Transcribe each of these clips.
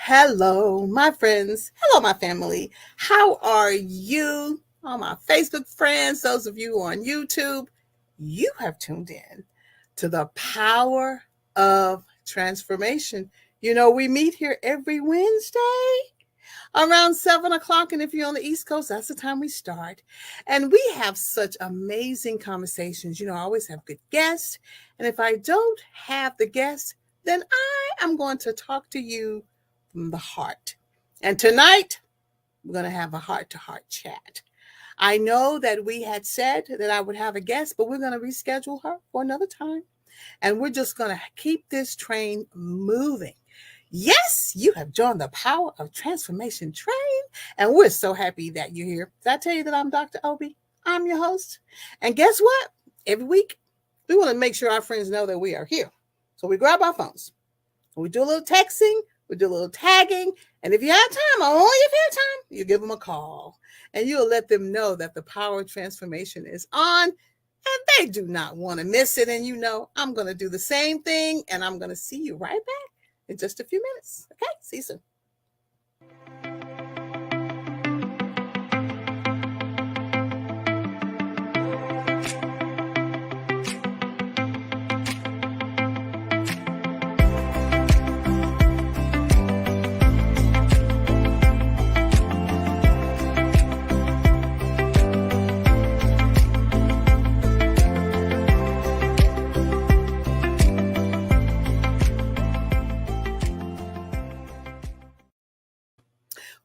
Hello, my friends. Hello, my family. How are you? All my Facebook friends, those of you on YouTube, you have tuned in to the power of transformation. We meet here every Wednesday around 7 o'clock. And if you're on the East Coast, that's the time we start. And we have such amazing conversations. I always have good guests. And if I don't have the guests, then I am going to talk to you from the heart. And tonight, we're going to have a heart to heart chat. I know that we had said that I would have a guest, but we're going to reschedule her for another time. And we're just going to keep this train moving. Yes, you have joined the Power of Transformation train, and we're so happy that you're here. Did I tell you that I'm Dr. Obie? I'm your host. And guess what? Every week, we want to make sure our friends know that we are here. So we grab our phones, we do a little texting, we do a little tagging, and if you have time, only if you have time, you give them a call, and you'll let them know that the Power of Transformation is on, and they do not want to miss it. And I'm going to do the same thing, and I'm going to see you right back in just a few minutes. Okay, see you soon.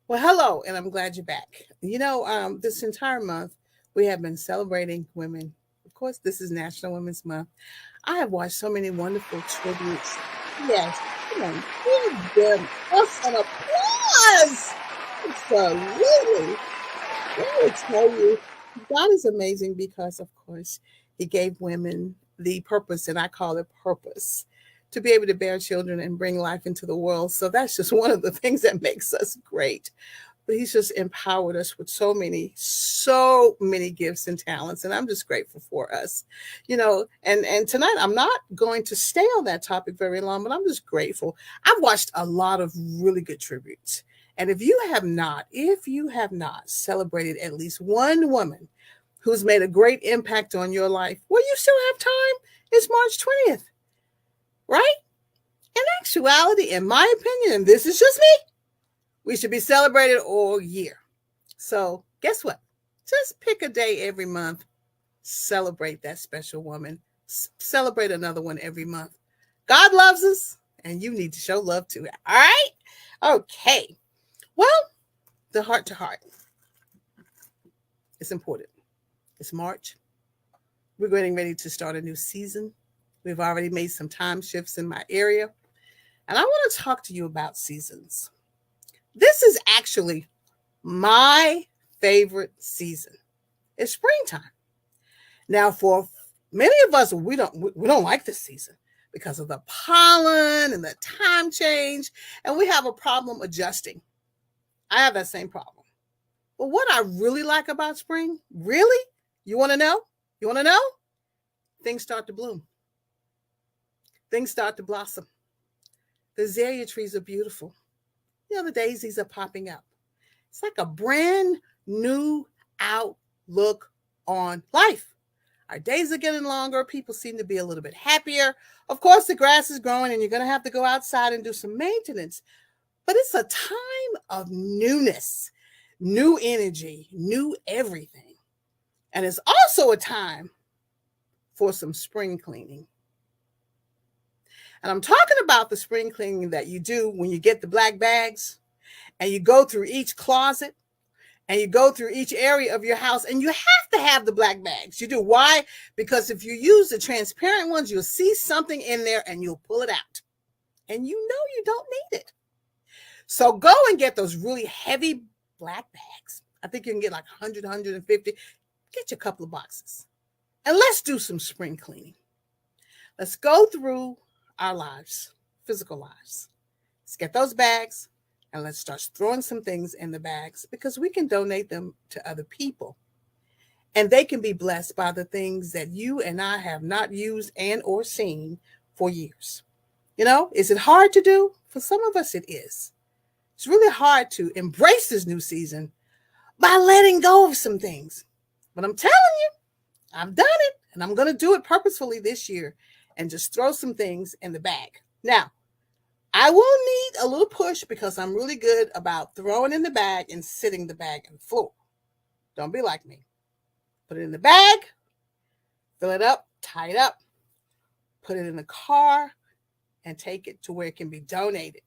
Well, hello, and I'm glad you're back. This entire month, we have been celebrating women. Of course, this is National Women's Month. I have watched so many wonderful tributes. Yes, come on, give them us an applause. Absolutely. Let me tell you, God is amazing because, of course, He gave women the purpose, and I call it purpose, to be able to bear children and bring life into the world. So that's just one of the things that makes us great. But He's just empowered us with so many gifts and talents. And I'm just grateful for us, and tonight I'm not going to stay on that topic very long, but I'm just grateful. I've watched a lot of really good tributes. And if you have not celebrated at least one woman who's made a great impact on your life, well, you still have time. It's March 20th. Right? In actuality, in my opinion, and this is just me, we should be celebrated all year. So guess what? Just pick a day every month. Celebrate that special woman. Celebrate another one every month. God loves us, and you need to show love to it. All right? Okay. Well, the heart to heart. It's important. It's March. We're getting ready to start a new season. We've already made some time shifts in my area. And I want to talk to you about seasons. This is actually my favorite season. It's springtime. Now, for many of us, we don't like this season because of the pollen and the time change, and we have a problem adjusting. I have that same problem. But what I really like about spring, really, you want to know? You want to know? Things start to bloom. Things start to blossom. The azalea trees are beautiful. The daisies are popping up. It's like a brand new outlook on life. Our days are getting longer. People seem to be a little bit happier. Of course, the grass is growing and you're going to have to go outside and do some maintenance. But it's a time of newness, new energy, new everything. And it's also a time for some spring cleaning. And I'm talking about the spring cleaning that you do when you get the black bags and you go through each closet and you go through each area of your house, and you have to have the black bags. You do. Why? Because if you use the transparent ones, you'll see something in there and you'll pull it out. And you don't need it. So go and get those really heavy black bags. I think you can get like 100, 150. Get you a couple of boxes. And let's do some spring cleaning. Let's go through our lives, physical lives. Let's get those bags and let's start throwing some things in the bags because we can donate them to other people. And they can be blessed by the things that you and I have not used and or seen for years. Is it hard to do? For some of us, it is. It's really hard to embrace this new season by letting go of some things. But I'm telling you, I've done it and I'm going to do it purposefully this year and just throw some things in the bag. Now, I will need a little push because I'm really good about throwing in the bag and sitting the bag on the floor. Don't be like me. Put it in the bag, fill it up, tie it up, put it in the car, and take it to where it can be donated.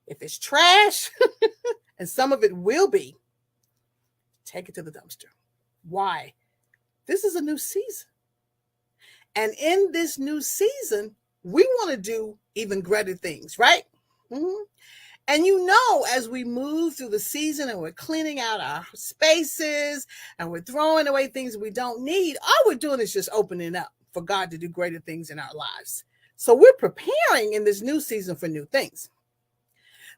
If it's trash, and some of it will be, take it to the dumpster. Why? This is a new season. And in this new season, we want to do even greater things, right? Mm-hmm. And as we move through the season and we're cleaning out our spaces and we're throwing away things we don't need, all we're doing is just opening up for God to do greater things in our lives. So we're preparing in this new season for new things.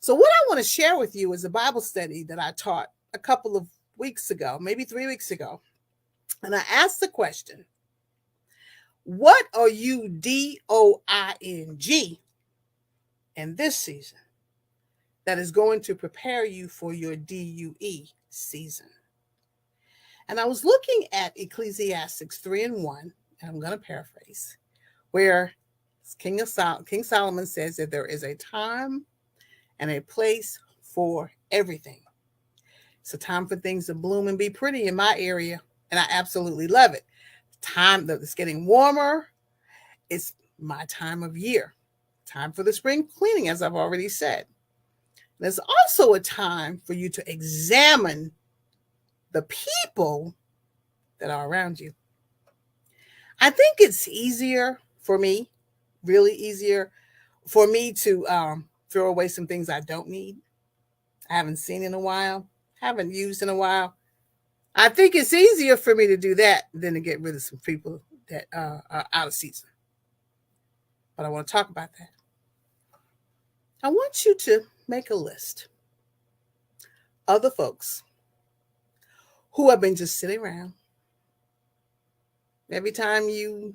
So what I want to share with you is a Bible study that I taught a couple of weeks ago, maybe 3 weeks ago. And I asked the question, what are you DOING in this season that is going to prepare you for your DUE season? And I was looking at Ecclesiastes 3:1, and I'm going to paraphrase, where King Solomon says that there is a time and a place for everything. It's a time for things to bloom and be pretty in my area, and I absolutely love it. Time that it's getting warmer. It's my time of year. Time for the spring cleaning, as I've already said. There's also a time for you to examine the people that are around you. I think it's easier for me, really easier for me to throw away some things I don't need. I haven't seen in a while, haven't used in a while. I think it's easier for me to do that than to get rid of some people that are out of season. But I want to talk about that. I want you to make a list of the folks who have been just sitting around. Every time you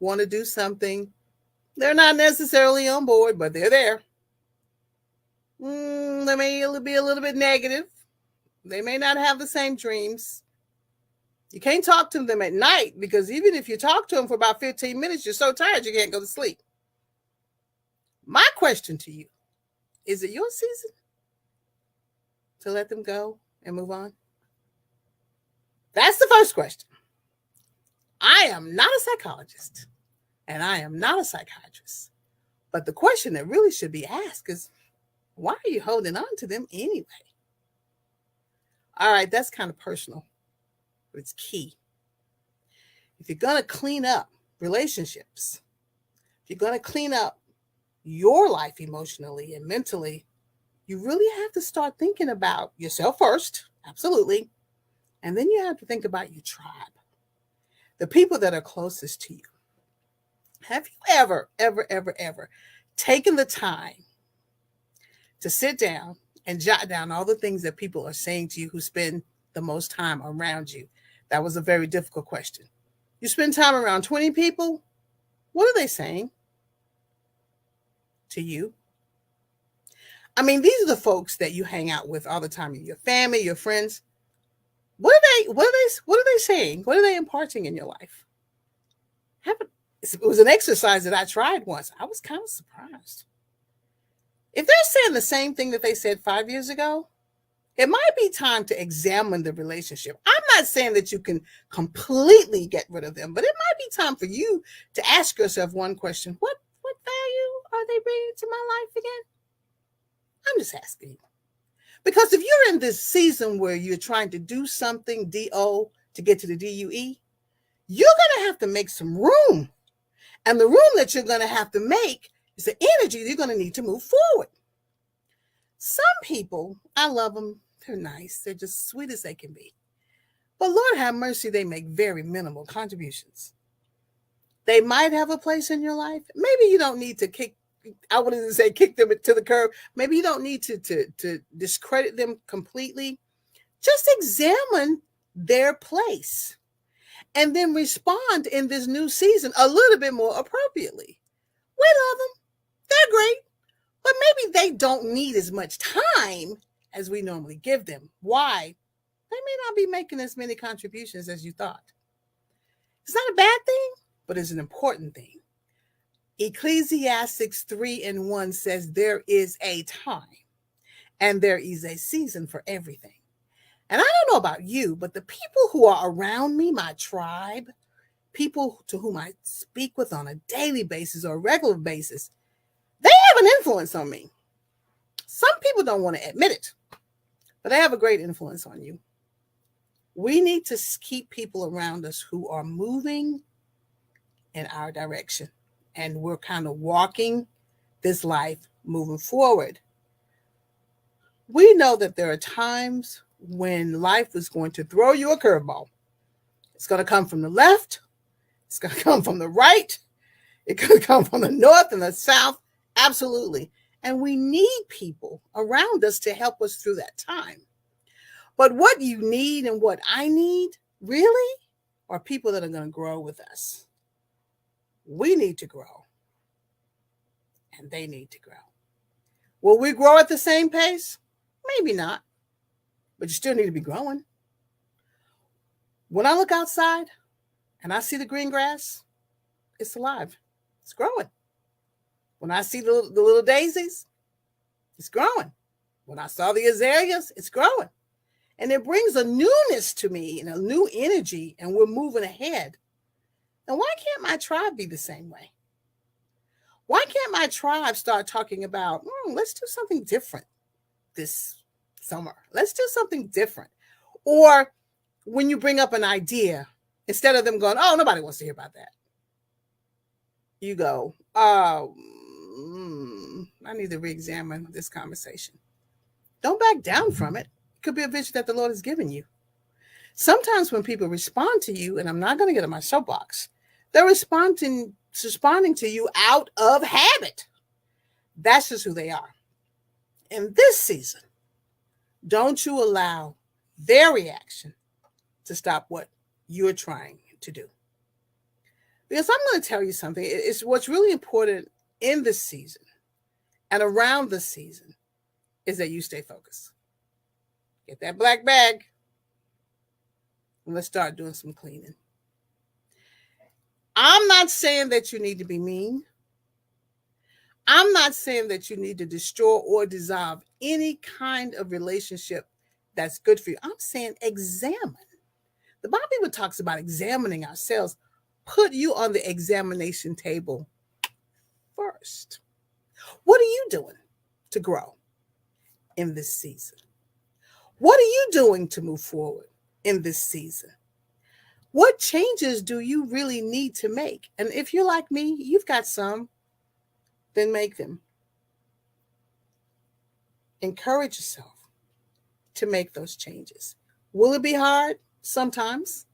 want to do something, they're not necessarily on board, but they're there. They may be a little bit negative. They may not have the same dreams. You can't talk to them at night because even if you talk to them for about 15 minutes, you're so tired you can't go to sleep. My question to you, is it your season to let them go and move on? That's the first question. I am not a psychologist and I am not a psychiatrist. But the question that really should be asked is, why are you holding on to them anyway? All right, that's kind of personal, but it's key. If you're going to clean up relationships, if you're going to clean up your life emotionally and mentally, you really have to start thinking about yourself first, absolutely. And then you have to think about your tribe, the people that are closest to you. Have you ever taken the time to sit down and jot down all the things that people are saying to you who spend the most time around you? That was a very difficult question. You spend time around 20 people. What are they saying to you? I mean, these are the folks that you hang out with all the time, your family, your friends. What are they saying? What are they imparting in your life? It was an exercise that I tried once. I was kind of surprised. If they're saying the same thing that they said 5 years ago, it might be time to examine the relationship. I'm not saying that you can completely get rid of them, but it might be time for you to ask yourself one question. What value are they bringing to my life again? I'm just asking you. Because if you're in this season where you're trying to do something, DO, to get to the DUE, you're going to have to make some room. And the room that you're going to have to make is the energy you're going to need to move forward. Some people, I love them. They're nice. They're just sweet as they can be. But Lord have mercy, they make very minimal contributions. They might have a place in your life. Maybe you don't need to kick them to the curb. Maybe you don't need to discredit them completely. Just examine their place and then respond in this new season a little bit more appropriately. We love them. They're great. But maybe they don't need as much time as we normally give them. Why? They may not be making as many contributions as you thought. It's not a bad thing, but it's an important thing. Ecclesiastes 3:1 says there is a time and there is a season for everything. And I don't know about you, but the people who are around me, my tribe, people to whom I speak with on a daily basis or a regular basis, they have an influence on me. Some people don't want to admit it, but they have a great influence on you. We need to keep people around us who are moving in our direction, and we're kind of walking this life moving forward. We know that there are times when life is going to throw you a curveball. It's going to come from the left. It's going to come from the right. It's going to come from the north and the south. Absolutely. And we need people around us to help us through that time. But what you need and what I need really are people that are going to grow with us. We need to grow, and they need to grow. Will we grow at the same pace? Maybe not, but you still need to be growing. When I look outside and I see the green grass, it's alive. It's growing. When I see the little daisies, it's growing. When I saw the azaleas, it's growing. And it brings a newness to me and a new energy, and we're moving ahead. And why can't my tribe be the same way? Why can't my tribe start talking about, let's do something different this summer? Let's do something different. Or when you bring up an idea, instead of them going, oh, nobody wants to hear about that, you go, I need to re-examine this conversation. Don't back down from it. It could be a vision that the Lord has given you. Sometimes when people respond to you, and I'm not going to get on my soapbox, they're responding to you out of habit. That's just who they are. In this season, don't you allow their reaction to stop what you're trying to do. Because I'm going to tell you something. It's what's really important in this season and around this season is that you stay focused. Get that black bag and let's start doing some cleaning. I'm not saying that you need to be mean. I'm not saying that you need to destroy or dissolve any kind of relationship that's good for you. I'm saying examine. The Bible even talks about examining ourselves. Put you on the examination table first. What are you doing to grow in this season? What are you doing to move forward in this season? What changes do you really need to make? And if you're like me, you've got some, then make them. Encourage yourself to make those changes. Will it be hard? Sometimes.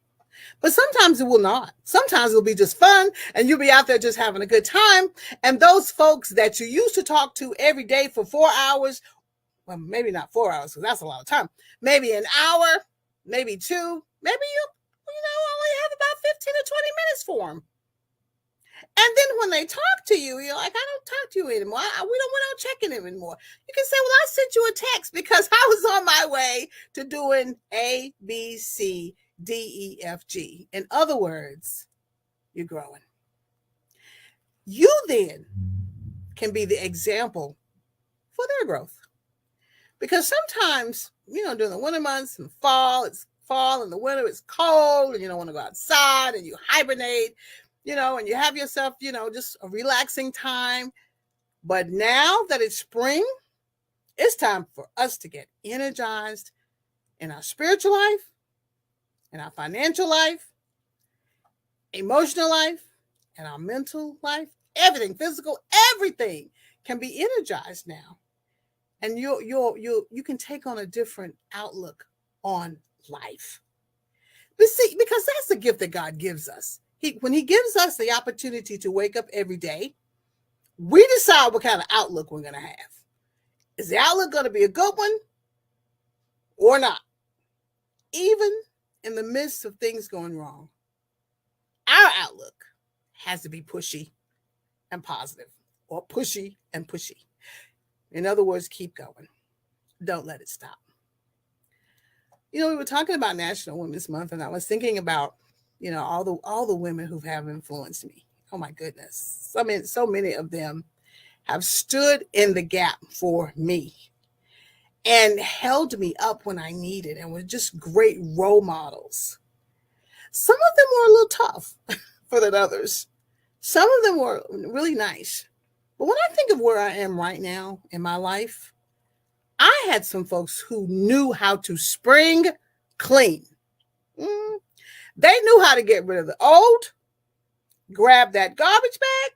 But sometimes it will not. Sometimes it'll be just fun and you'll be out there just having a good time. And those folks that you used to talk to every day for 4 hours, well, maybe not 4 hours because that's a lot of time, maybe an hour, maybe two, maybe you only have about 15 to 20 minutes for them. And then when they talk to you, you're like, I don't talk to you anymore. We don't want to check in anymore. You can say, well, I sent you a text because I was on my way to doing A, B, C, D, E, F, G. In other words, you're growing. You then can be the example for their growth. Because sometimes, during the winter months and fall, it's fall, in the winter it's cold and you don't want to go outside and you hibernate, and you have yourself, just a relaxing time. But now that it's spring, it's time for us to get energized in our spiritual life, in our financial life, emotional life, and our mental life. Everything, physical, everything can be energized now. And you can take on a different outlook on life. But see, because that's the gift that God gives us. When he gives us the opportunity to wake up every day, we decide what kind of outlook we're going to have. Is the outlook going to be a good one or not? Even in the midst of things going wrong, our outlook has to be pushy and positive, or pushy and pushy. In other words, keep going. Don't let it stop. We were talking about National Women's Month, and I was thinking about, all the women who have influenced me. Oh my goodness. So many of them have stood in the gap for me and held me up when I needed and were just great role models. Some of them were a little tough for the others. Some of them were really nice. But when I think of where I am right now in my life, I had some folks who knew how to spring clean. They knew how to get rid of the old, grab that garbage bag,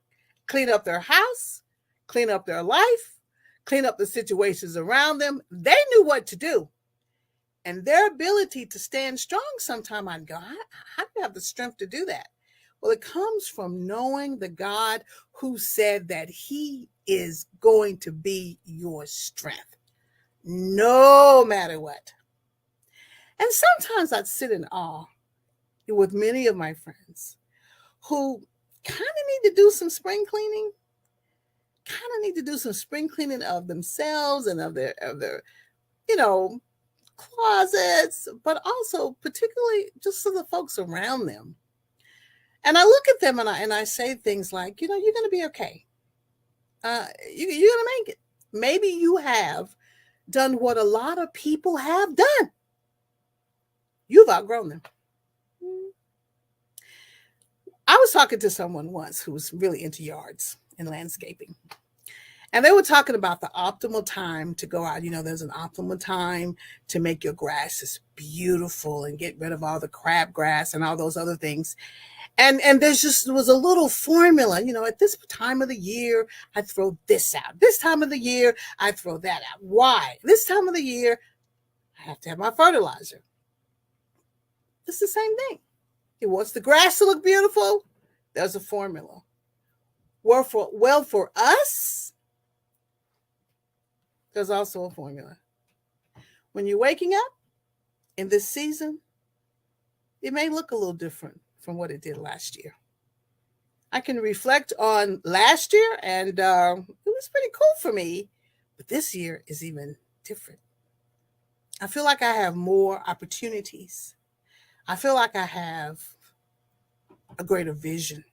clean up their house, clean up their life, clean up the situations around them. They knew what to do. And their ability to stand strong, sometime I'd go, how do you have the strength to do that? Well, it comes from knowing the God who said that he is going to be your strength, no matter what. And sometimes I'd sit in awe with many of my friends who kind of need to do some spring cleaning, of themselves and of their closets, but also particularly just for the folks around them. And I look at them and I say things like, you're going to be okay. You're going to make it. Maybe you have done what a lot of people have done. You've outgrown them. I was talking to someone once who was really into yards and landscaping. And they were talking about the optimal time to go out. There's an optimal time to make your grasses beautiful and get rid of all the crabgrass and all those other things. And there was a little formula, at this time of the year, I throw this out. This time of the year, I throw that out. Why? This time of the year, I have to have my fertilizer. It's the same thing. It wants the grass to look beautiful. There's a formula. Well, for us, there's also a formula. When you're waking up in this season, it may look a little different from what it did last year. I can reflect on last year, and it was pretty cool for me. But this year is even different. I feel like I have more opportunities. I feel like I have a greater vision,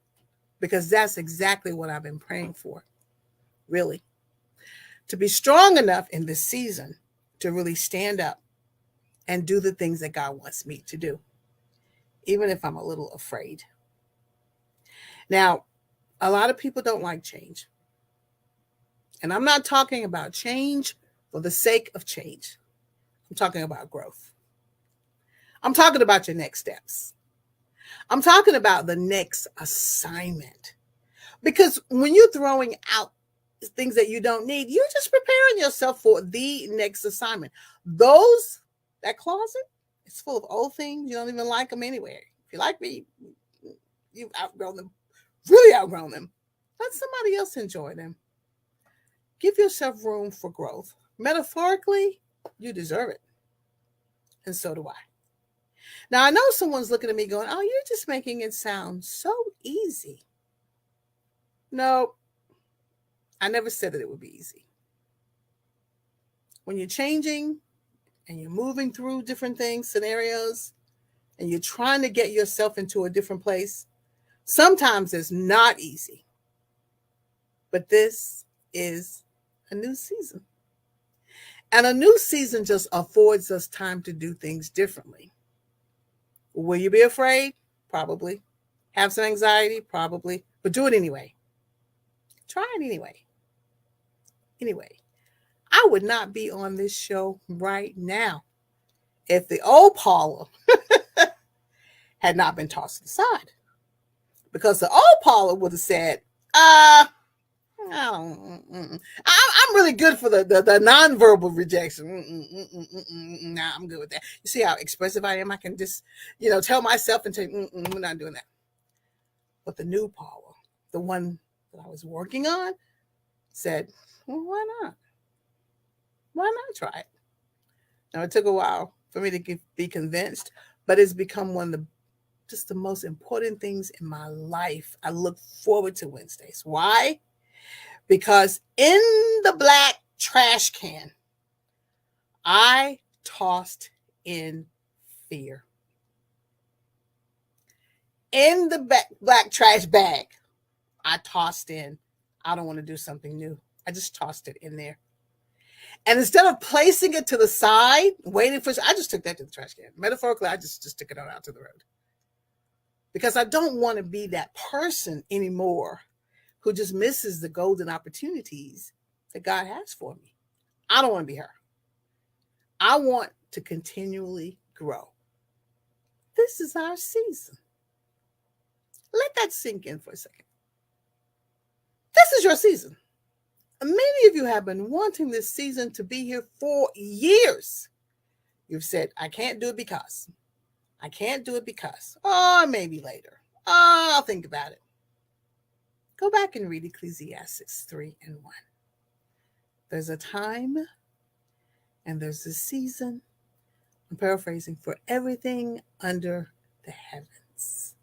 because that's exactly what I've been praying for, really. To be strong enough in this season to really stand up and do the things that God wants me to do, even if I'm a little afraid. Now, a lot of people don't like change. And I'm not talking about change for the sake of change. I'm talking about growth. I'm talking about your next steps. I'm talking about the next assignment. Because when you're throwing out things that you don't need, you're just preparing yourself for the next assignment. That closet, it's full of old things. You don't even like them anyway. If you like me, you've outgrown them, really outgrown them. Let somebody else enjoy them. Give yourself room for growth. Metaphorically, you deserve it. And so do I. Now, I know someone's looking at me going, oh, you're just making it sound so easy. No, I never said that it would be easy. When you're changing and you're moving through different things, scenarios, and you're trying to get yourself into a different place, sometimes it's not easy. But this is a new season. And a new season just affords us time to do things differently. Will you be afraid? Probably. Have some anxiety? Probably. But do it anyway. Try it anyway. Anyway, I would not be on this show right now if the old Paula had not been tossed aside. Because the old Paula would have said, I'm really good for the nonverbal rejection. Nah, I'm good with that. You see how expressive I am? I can just, tell myself and say, we're not doing that. But the new Paula, the one that I was working on, said, well, why not? Why not try it? Now, it took a while for me to be convinced, but it's become one of the most important things in my life. I look forward to Wednesdays. Why? Because in the Black trash can. I tossed in fear. In the black trash bag, I tossed in, I don't want to do something new. I just tossed it in there. And instead of placing it to the side, waiting for, I just took that to the trash can. Metaphorically, I just took it on out to the road. Because I don't want to be that person anymore who just misses the golden opportunities that God has for me. I don't want to be her. I want to continually grow. This is our season. Let that sink in for a second. This is your season. Many of you have been wanting this season to be here for years. You've said, I can't do it because. I can't do it because. Oh, maybe later. Oh, I'll think about it. Go back and read Ecclesiastes 3:1. There's a time and there's a season, I'm paraphrasing, for everything under the heavens.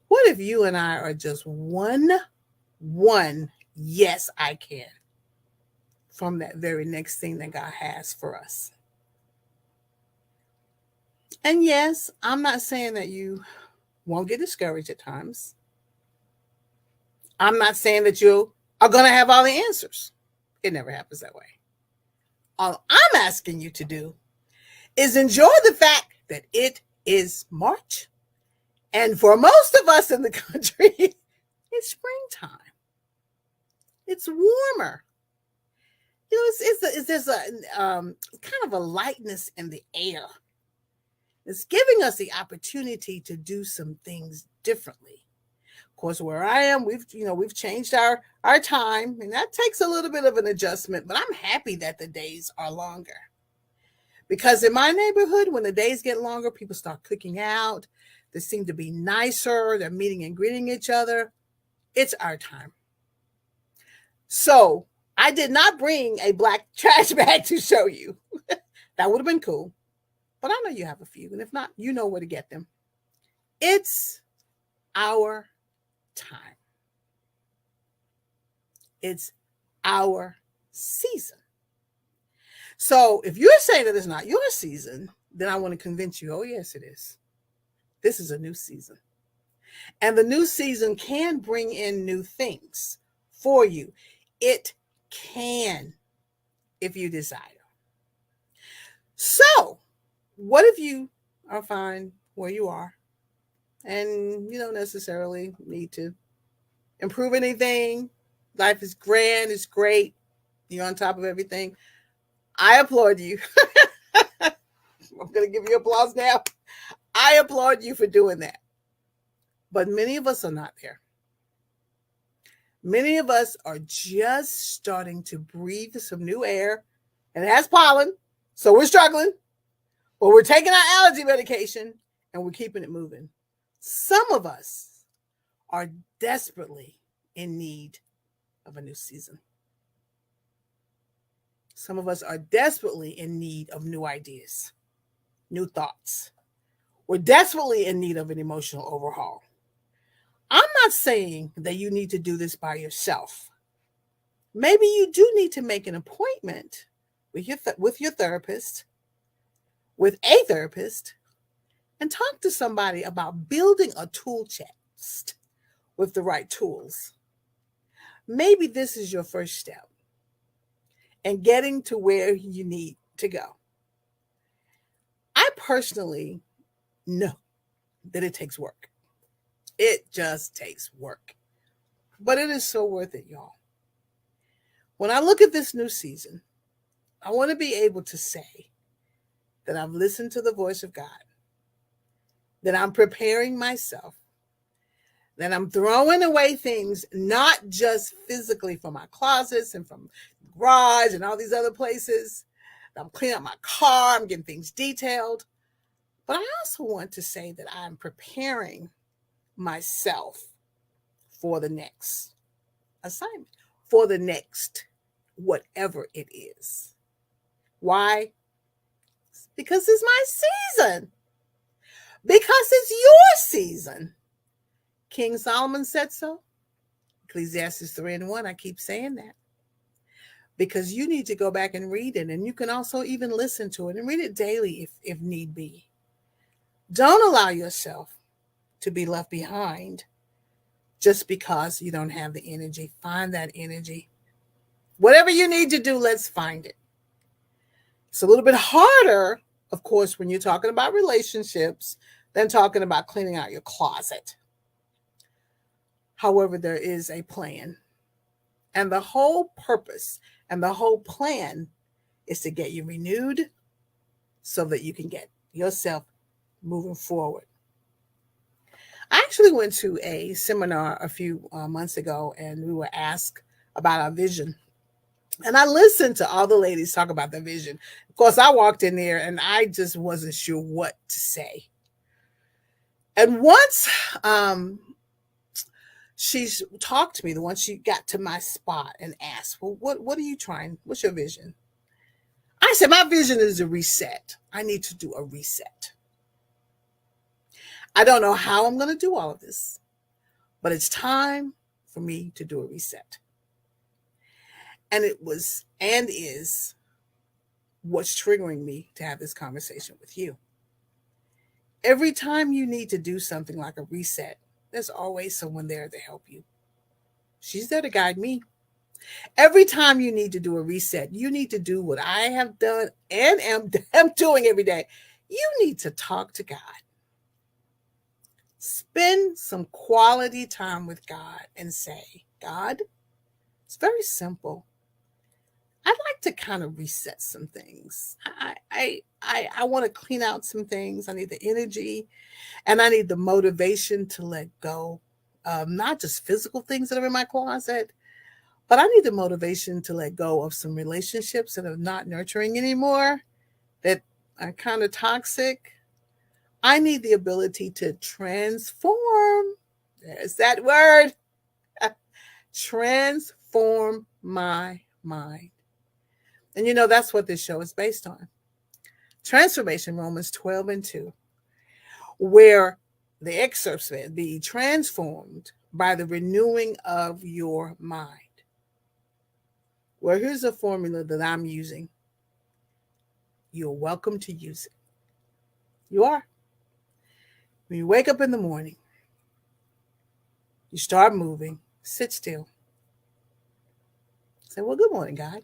What if you and I are just one yes, I can, from that very next thing that God has for us? And yes, I'm not saying that you won't get discouraged at times. I'm not saying that you are going to have all the answers. It never happens that way. All I'm asking you to do is enjoy the fact that it is March. And for most of us in the country, it's springtime. It's warmer. You know, there's a kind of a lightness in the air. It's giving us the opportunity to do some things differently. Of course, where I am, we've changed our time, and that takes a little bit of an adjustment, but I'm happy that the days are longer. Because in my neighborhood, when the days get longer, people start cooking out. They seem to be nicer. They're meeting and greeting each other. It's our time. So I did not bring a black trash bag to show you. That would have been cool. But I know you have a few. And if not, you know where to get them. It's our time. It's our season. So if you're saying that it's not your season, then I want to convince you, oh, yes, it is. This is a new season. And the new season can bring in new things for you. It can, if you desire. So, what if you are fine where you are and you don't necessarily need to improve anything? Life is grand, it's great. You're on top of everything. I applaud you. I'm going to give you applause now. I applaud you for doing that. But many of us are not there. Many of us are just starting to breathe some new air, and it has pollen, so we're struggling. But we're taking our allergy medication, and we're keeping it moving. Some of us are desperately in need of a new season. Some of us are desperately in need of new ideas, new thoughts. We're desperately in need of an emotional overhaul. I'm not saying that you need to do this by yourself. Maybe you do need to make an appointment with your therapist, with a therapist, and talk to somebody about building a tool chest with the right tools. Maybe this is your first step in getting to where you need to go. I personally know that it takes work. It just takes work. But it is so worth it, y'all. When I look at this new season, I want to be able to say that I've listened to the voice of God, that I'm preparing myself, that I'm throwing away things, not just physically from my closets and from the garage and all these other places. I'm cleaning up my car, I'm getting things detailed. But I also want to say that I'm preparing myself for the next assignment, for the next whatever it is. Why? Because it's my season. Because it's your season. King Solomon said so. Ecclesiastes 3:1, I keep saying that. because you need to go back and read it. And you can also even listen to it and read it daily if need be. Don't allow yourself to be left behind just because you don't have the energy. Find that energy. Whatever you need to do, let's find it. It's a little bit harder, of course, when you're talking about relationships than talking about cleaning out your closet. However, there is a plan. And the whole purpose and the whole plan is to get you renewed so that you can get yourself moving forward. I actually went to a seminar a few months ago, and we were asked about our vision. And I listened to all the ladies talk about their vision. Of course, I walked in there and I just wasn't sure what to say. And once she talked to me, the one she got to my spot and asked, well, what are you trying? What's your vision? I said, my vision is a reset. I need to do a reset. I don't know how I'm going to do all of this, but it's time for me to do a reset. And it was and is what's triggering me to have this conversation with you. Every time you need to do something like a reset, there's always someone there to help you. She's there to guide me. Every time you need to do a reset, you need to do what I have done and am doing every day. You need to talk to God. Spend some quality time with God and say, God, it's very simple. I'd like to kind of reset some things. I want to clean out some things. I need the energy and I need the motivation to let go. Not just physical things that are in my closet, but I need the motivation to let go of some relationships that are not nurturing anymore, that are kind of toxic. I need the ability to transform. There's that word. Transform my mind. And that's what this show is based on. Transformation, Romans 12:2, where the excerpt said, be transformed by the renewing of your mind. Well, here's a formula that I'm using. You're welcome to use it. You are. When you wake up in the morning, you start moving, sit still. Say, well, good morning, God.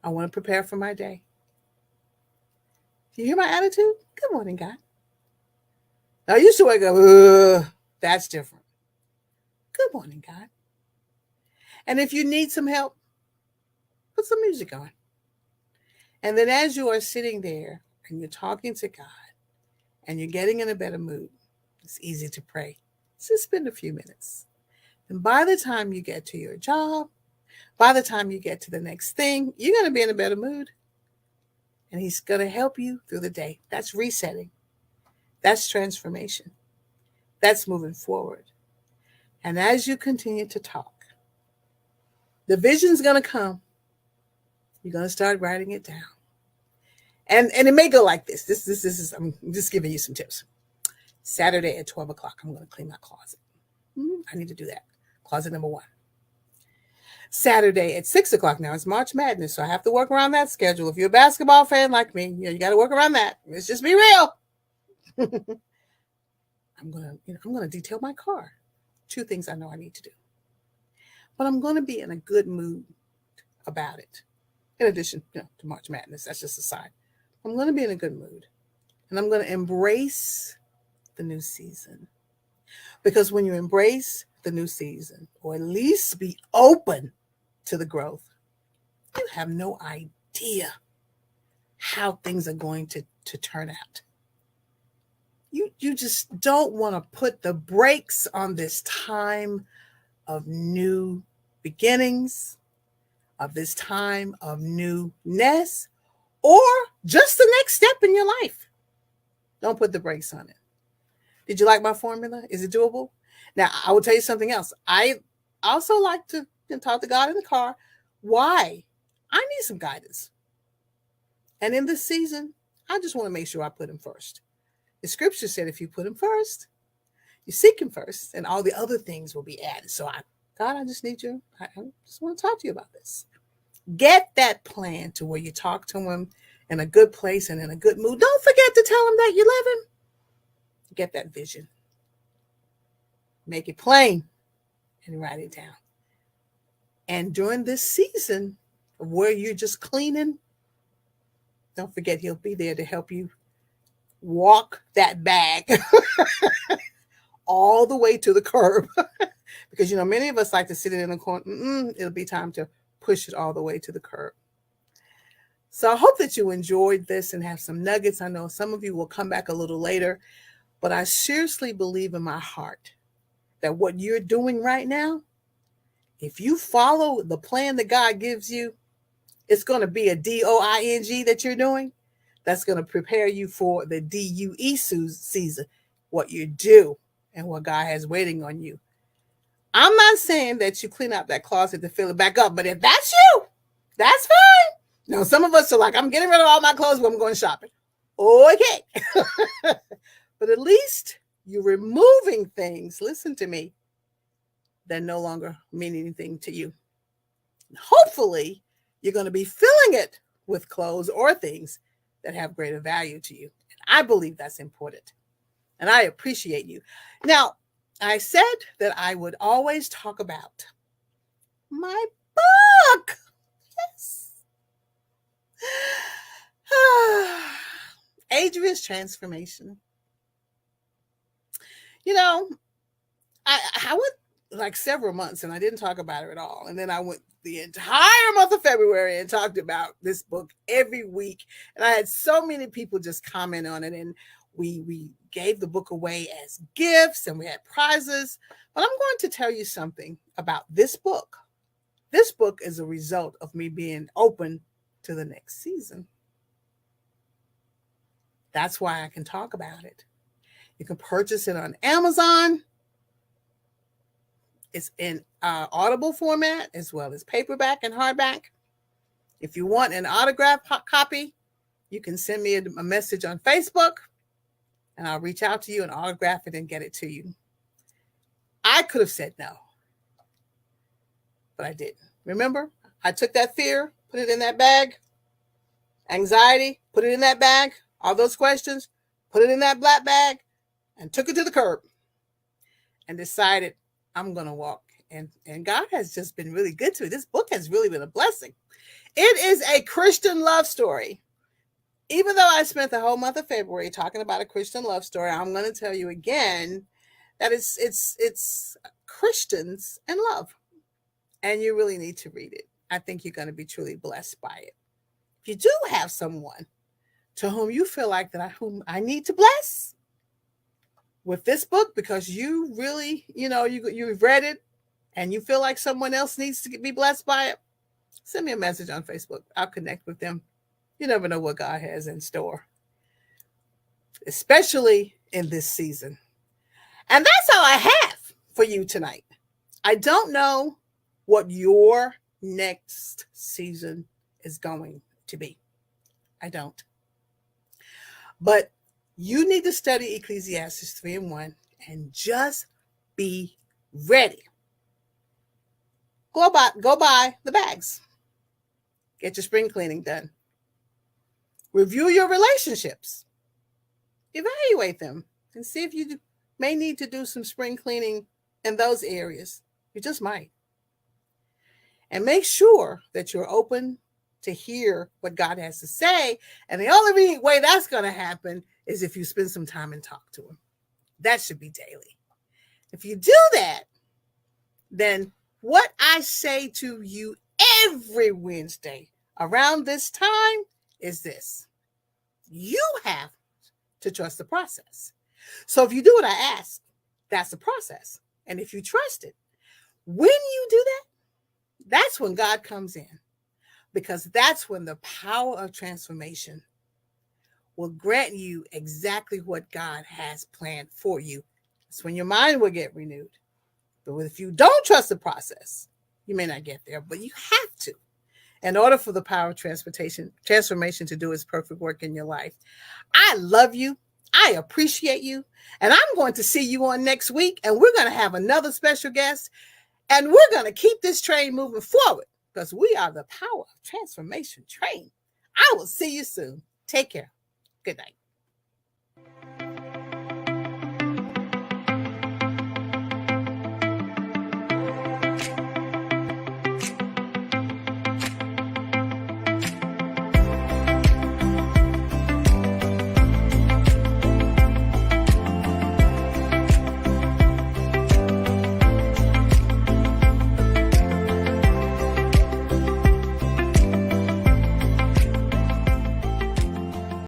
I want to prepare for my day. Do you hear my attitude? Good morning, God. Now, I used to wake up, that's different. Good morning, God. And if you need some help, put some music on. And then as you are sitting there and you're talking to God and you're getting in a better mood, it's easy to pray. Just spend a few minutes. And by the time you get to your job, by the time you get to the next thing, you're going to be in a better mood. And he's going to help you through the day. That's resetting. That's transformation. That's moving forward. And as you continue to talk, the vision's going to come. You're going to start writing it down. And it may go like this. This is, I'm just giving you some tips. Saturday at 12 o'clock, I'm going to clean my closet. I need to do that. Closet number 1. Saturday at 6 o'clock. Now it's March Madness, so I have to work around that schedule. If you're a basketball fan like me, you got to work around that. Let's just be real. I'm gonna detail my car. 2 things I know I need to do. But I'm going to be in a good mood about it. In addition to March Madness, that's just a sign. I'm going to be in a good mood. And I'm going to embrace the new season. Because when you embrace the new season, or at least be open to the growth, you have no idea how things are going to turn out. You just don't want to put the brakes on this time of new beginnings, of this time of newness, or just the next step in your life. Don't put the brakes on it. Did you like my formula? Is it doable? Now, I will tell you something else. I also like to talk to God in the car. Why? I need some guidance. And in this season, I just want to make sure I put him first. The scripture said if you put him first, you seek him first, and all the other things will be added. So God, I just need you. I just want to talk to you about this. Get that plan to where you talk to him in a good place and in a good mood. Don't forget to tell him that you love him. Get that vision. Make it plain and write it down. And during this season of where you're just cleaning, don't forget he'll be there to help you walk that bag all the way to the curb. Because, many of us like to sit it in a corner. It'll be time to push it all the way to the curb. So I hope that you enjoyed this and have some nuggets. I know some of you will come back a little later, but I seriously believe in my heart that what you're doing right now, if you follow the plan that God gives you, it's going to be a DOING that you're doing. That's going to prepare you for the DUE season, what you do and what God has waiting on you. I'm not saying that you clean out that closet to fill it back up, but if that's you, that's fine. Now, some of us are like, I'm getting rid of all my clothes, but I'm going shopping. Okay. But at least you're removing things, listen to me, that no longer mean anything to you. Hopefully, you're going to be filling it with clothes or things that have greater value to you. And I believe that's important. And I appreciate you. Now, I said that I would always talk about my book. Yes. Adria's Transformation. I went like several months and I didn't talk about it at all. And then I went the entire month of February and talked about this book every week. And I had so many people just comment on it. And we gave the book away as gifts and we had prizes. But I'm going to tell you something about this book. This book is a result of me being open to the next season. That's why I can talk about it. You can purchase it on Amazon. It's in Audible format as well as paperback and hardback. If you want an autographed copy, you can send me a message on Facebook and I'll reach out to you and autograph it and get it to you. I could have said no, but I didn't. Remember, I took that fear, put it in that bag, anxiety, put it in that bag, all those questions, put it in that black bag, and took it to the curb and decided I'm going to walk. And God has just been really good to me. This book has really been a blessing. It is a Christian love story. Even though I spent the whole month of February talking about a Christian love story, I'm going to tell you again that it's Christians and love. And you really need to read it. I think you're going to be truly blessed by it. If you do have someone to whom you feel like whom I need to bless with this book, because you really, you've read it and you feel like someone else needs to be blessed by it, send me a message on Facebook. I'll connect with them. You never know what God has in store, especially in this season. And that's all I have for you tonight. I don't know what your next season is going to be. I don't. But you need to study Ecclesiastes 3:1 and just be ready. Go buy the bags. Get your spring cleaning done. Review your relationships. Evaluate them and see if you may need to do some spring cleaning in those areas. You just might. And make sure that you're open to hear what God has to say. And the only way that's going to happen is if you spend some time and talk to him. That should be daily. If you do that, then what I say to you every Wednesday around this time is this. You have to trust the process. So if you do what I ask, that's the process. And if you trust it, when you do that, that's when God comes in. Because that's when the power of transformation will grant you exactly what God has planned for you. It's when your mind will get renewed. But if you don't trust the process, you may not get there, but you have to. In order for the power of transformation to do its perfect work in your life. I love you. I appreciate you. And I'm going to see you on next week. And we're going to have another special guest. And we're going to keep this train moving forward because we are the power of transformation train. I will see you soon. Take care. Good night.